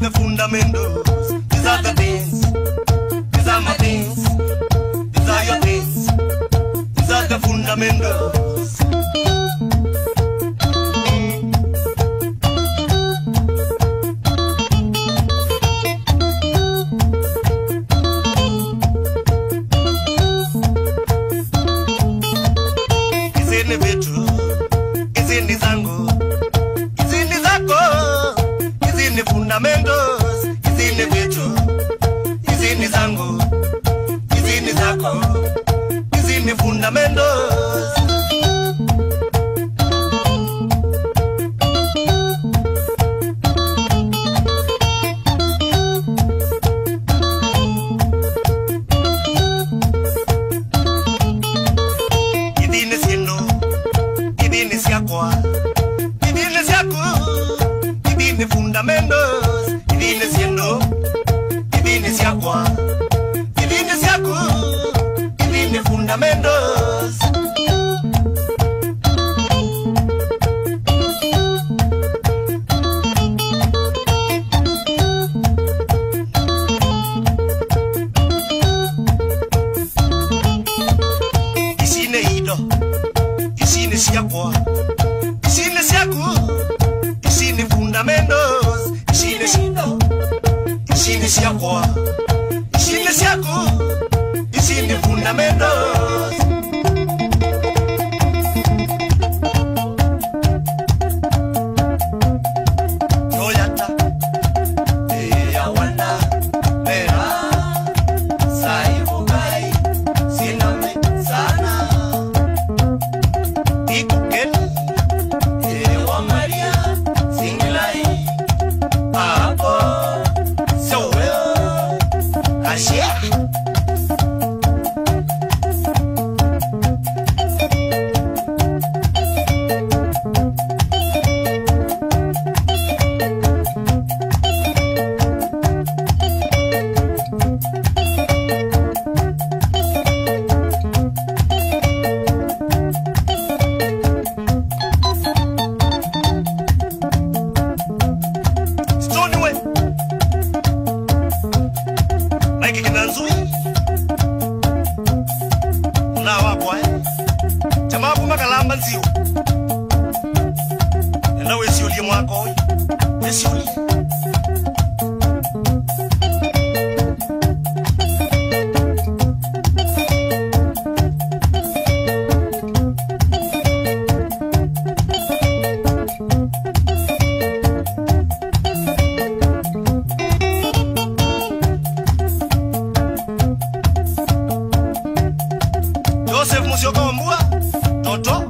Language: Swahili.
The fundamentals, these are the things, these are my things, these are your things, these are the fundamentals. Izini vitu, izini zangu, izini zako, izini fundamentals, izini vitu, izini zangu, izini zako, izini fundamentals. Izini siendo, izini siakwa, izini siaku, izini fundamentos, izini siendo, izini siakwa, izini siaku, izini fundamentos. Izini ido, izini siakwa, izini siaku, izini fundamentos, izini sido, izini siakwa, izini siaku, izini fundamentos. Toyata, awanda, mera, saibukai, siname sana. Ikukeli, wa Maria, singilai, apo, sowe, ashia. Stoniwe, Mike Kinanzui, unawapwa Chamabu makalamba nziu. Nenda wesi ulie mwako, wesi ulie. Joseph Musyokombua, Toto